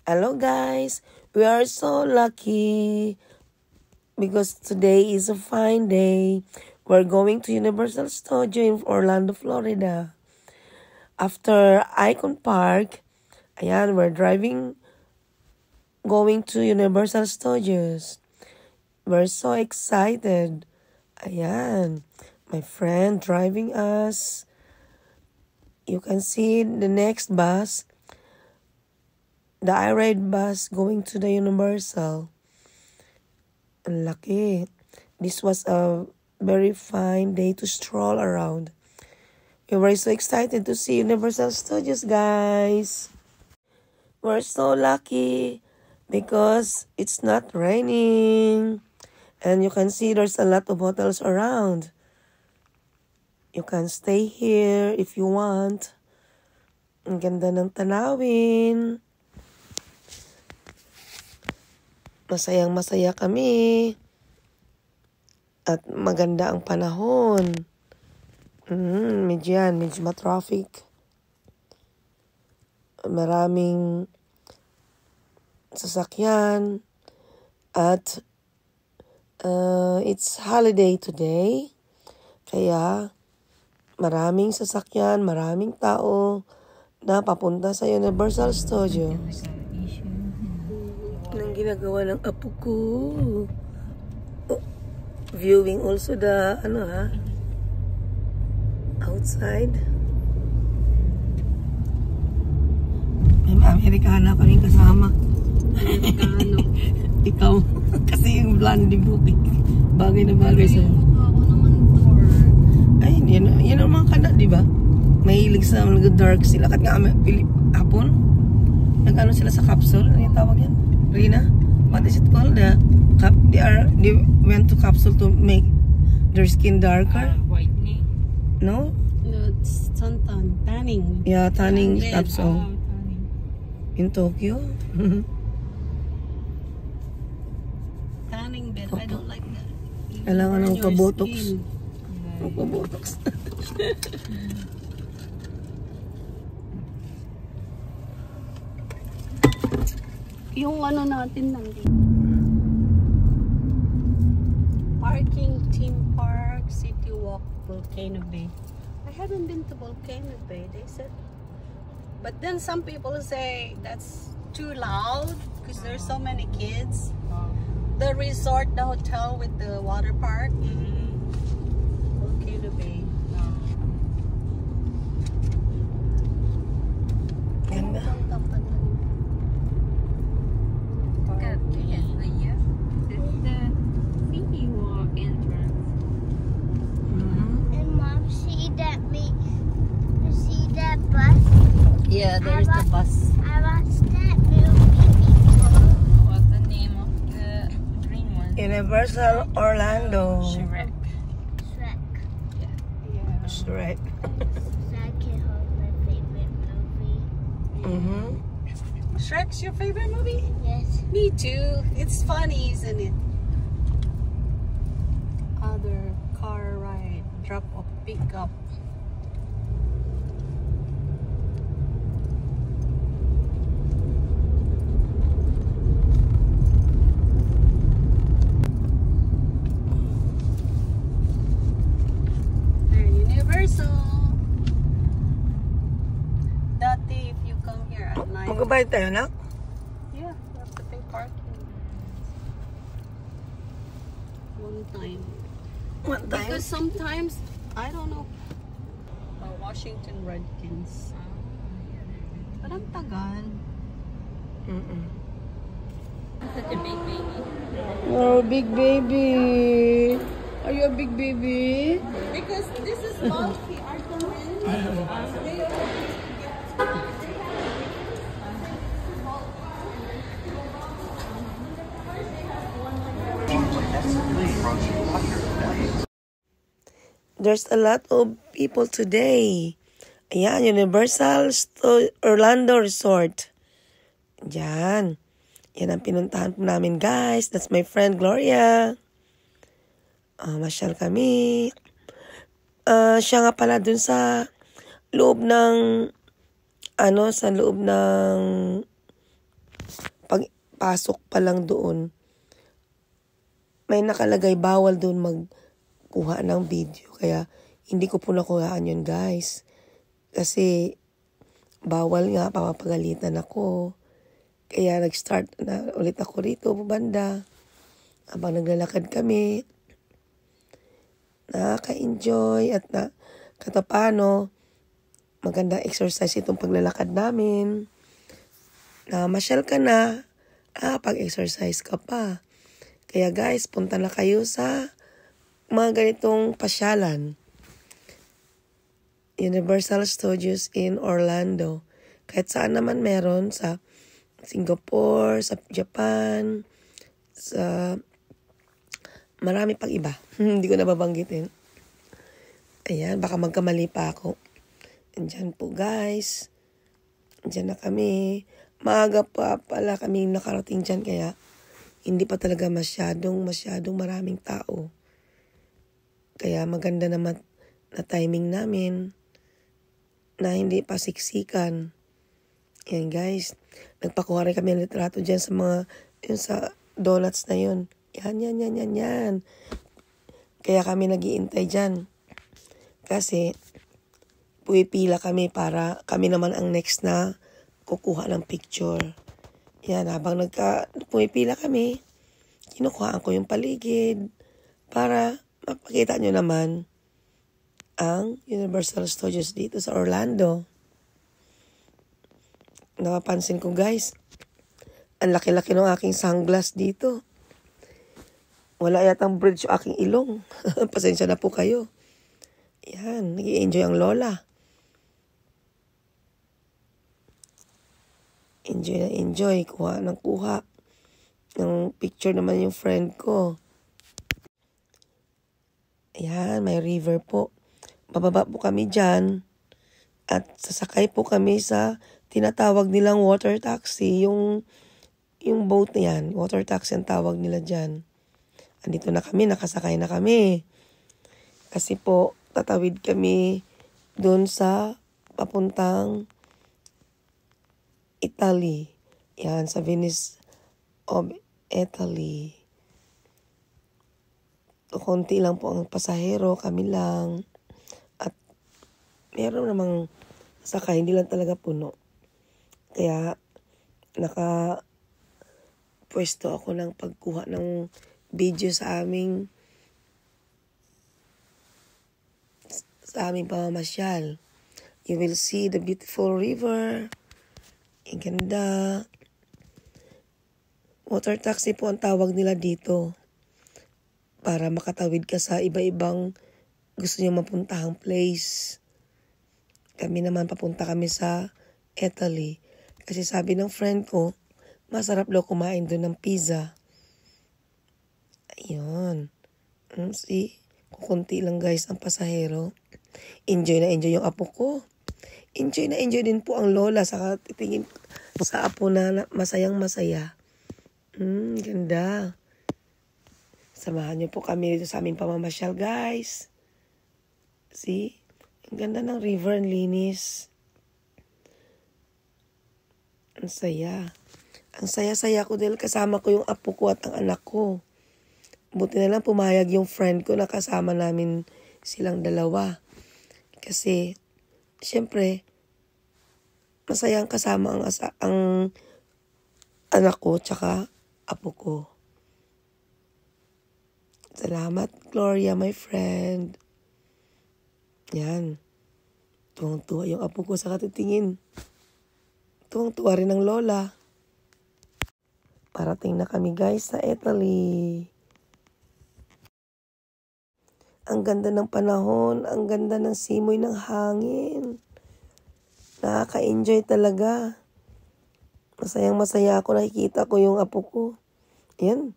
Hello guys, we are so lucky because today is a fine day. We're going to Universal Studio in Orlando, Florida. After Icon Park, ayan, we're going to Universal Studios. We're so excited. Ayan, my friend driving us. You can see the next bus. The I-Ride bus going to the Universal. Ang laki. This was a very fine day to stroll around. We were so excited to see Universal Studios, guys. We're so lucky because it's not raining. And you can see there's a lot of hotels around. You can stay here if you want. Ang ganda ng tanawin. Masayang-masaya kami. At maganda ang panahon. Medyo ma-traffic. Maraming sasakyan. At it's holiday today. Kaya maraming sasakyan, maraming tao na papunta sa Universal Studios. Nang ginagawa ng apo ko. Viewing also the, outside. May Amerikana pa rin kasama. Amerikano. Ikaw. Kasi yung blondie bukit. Bagay na bagay sa'yo. Ako naman door. Ay, yan ang mga kana, di ba? Mahilig sa mga dark sila. Kat nga, hapon, nag-ano sila sa capsule. Ano yung tawag yan? Rina? What is it called? They went to capsule to make their skin darker. Whitening? No? No, it's suntan. Tanning. Yeah, tanning capsule. Tanning. In Tokyo. Tanning bed. I don't like that. Kailangan ng Your pa-botox. skin. Pa-botox. Yung ano natin lang din. Parking, theme park, city walk, Volcano Bay. I haven't been to Volcano Bay, they said. But then some people say that's too loud because there's so many kids. The resort, the hotel with the water park. Volcano Bay. Ganda. Yeah, there's the bus. I watched that movie before. What's the name of the green one? Universal Orlando. Shrek. Shrek. Yeah. Shrek. Shrek is my favorite movie. Shrek's your favorite movie? Yes. Me too. It's funny, isn't it? Other car ride, drop off, pick up. Universal. Dati, if you come here at night. Magbabayad tayo, nak? Yeah, you have to pay parking. One time. One time? Because sometimes, I don't know. Washington Redskins. Parang tagal. Such a big baby. Oh, big baby. Are you a big baby? Because this is Malfi, There's a lot of people today. Ayan, Universal Orlando Resort. Yan. Yan ang pinuntahan po namin, guys. That's my friend Gloria. Masyal kami. Siya nga pala dun sa loob ng sa loob ng pasok pa lang doon, may nakalagay bawal doon magkuha ng video. Kaya hindi ko po nakuhaan yun, guys. Kasi bawal nga, papapagalitan ako. Kaya nag-start na ulit ako rito, banda. Habang naglalakad kami, nakaka-enjoy at katapano, magandang exercise itong paglalakad namin. Masyal ka na, pag-exercise ka pa. Kaya guys, punta na kayo sa mga ganitong pasyalan. Universal Studios in Orlando. Kahit saan naman meron, sa Singapore, sa Japan, sa marami pang iba. Hindi ko nababanggitin. Ayan, baka magkamali pa ako. Andyan po guys. Andyan na kami. Maaga pa pala kami nakarating dyan, kaya hindi pa talaga masyadong maraming tao. Kaya maganda naman na timing namin na hindi pa siksikan. Ayan guys, nagpakuha rin kami ng litrato dyan sa mga, yun sa donuts na yun. Yan. Kaya kami nag-iintay dyan. Kasi pumipila kami para kami naman ang next na kukuha ng picture. Yan, habang pumipila kami, kinukuhaan ko yung paligid para mapakita nyo naman ang Universal Studios dito sa Orlando. Napapansin ko guys, ang laki-laki ng aking sunglass dito. Wala yatang bridge yung aking ilong. Pasensya na po kayo. Yan, nag-i-enjoy ang lola. Enjoy na enjoy. Kuha ng kuha. Ng picture naman yung friend ko. Ayan, may river po. Bababa po kami dyan. At sasakay po kami sa tinatawag nilang water taxi. Yung boat na yan. Water taxi ang tawag nila dyan. Andito na kami, nakasakay na kami. Kasi po, tatawid kami doon sa papuntang Italy. Yan, sa Venice of Italy. Konti lang po ang pasahero, kami lang. At meron namang sakay, hindi lang talaga puno. Kaya pwesto ako ng pagkuha ng video sa aming pamamasyal. You will see the beautiful river. Ang ganda. Water taxi po ang tawag nila dito. Para makatawid ka sa iba-ibang gusto niyo mapuntahang place. Kami naman papunta kami sa Italy. Kasi sabi ng friend ko, masarap daw kumain doon ng pizza. Ayun. See? Kukunti lang guys ang pasahero. Enjoy na enjoy yung apo ko. Enjoy na enjoy din po ang lola sa titingin sa apo na masayang masaya. Ganda. Samahan niyo po kami dito sa aming pamamasyal guys. See? Ang ganda ng river, ang linis. Ang saya. Ang saya-saya ko dahil kasama ko yung apo ko at ang anak ko. Buti na lang pumayag yung friend ko na kasama namin silang dalawa. Kasi, syempre, masayang kasama ang anak ko tsaka apo ko. Salamat, Gloria, my friend. Yan. Tuwang-tuwa yung apo ko sa katitingin. Tuwang-tuwa rin ang lola. Parating na kami guys sa Italy. Ang ganda ng panahon, ang ganda ng simoy ng hangin. Nakaka-enjoy talaga. Masayang-masaya ako, nakikita ko yung apo ko. Yan.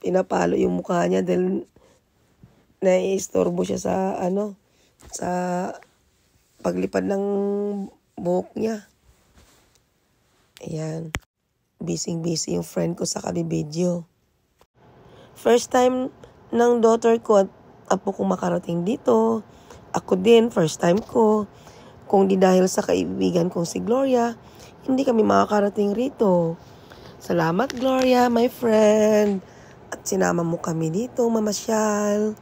Pinapalo yung mukha niya dahil naiistorbo siya sa paglipad ng buhok niya. Ayan. Busy yung friend ko sa kabibidyo. First time ng daughter ko at apo ko makarating dito. Ako din, first time ko. Kung di dahil sa kaibigan kong si Gloria, hindi kami makakarating rito. Salamat, Gloria, my friend. At sinama mo kami dito, mamasyal.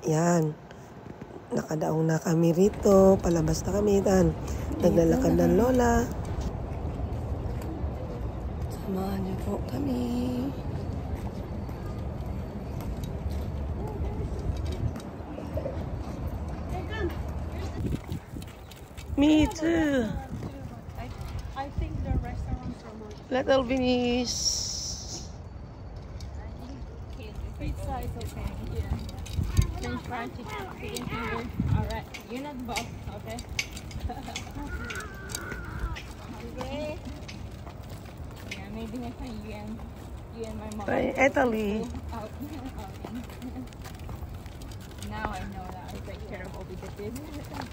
Yan. Nakadaong na kami rito. Palabas na kami. Tan. Naglalakad ng lola. Samahan niyo po kami. Me too. I think the restaurants are more. Little Venice. Pizza is okay. Yeah. French fried chicken finger. Alright. You're not both, okay? Okay. Yeah, maybe next time you and my mom. By Italy. Out. Now I know that I take care of all the kids.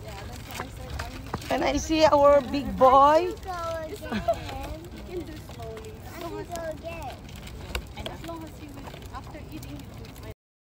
Yeah, that's why I said I need And I see our big boy. Go again. you can do slowly. I can go again. And as long as you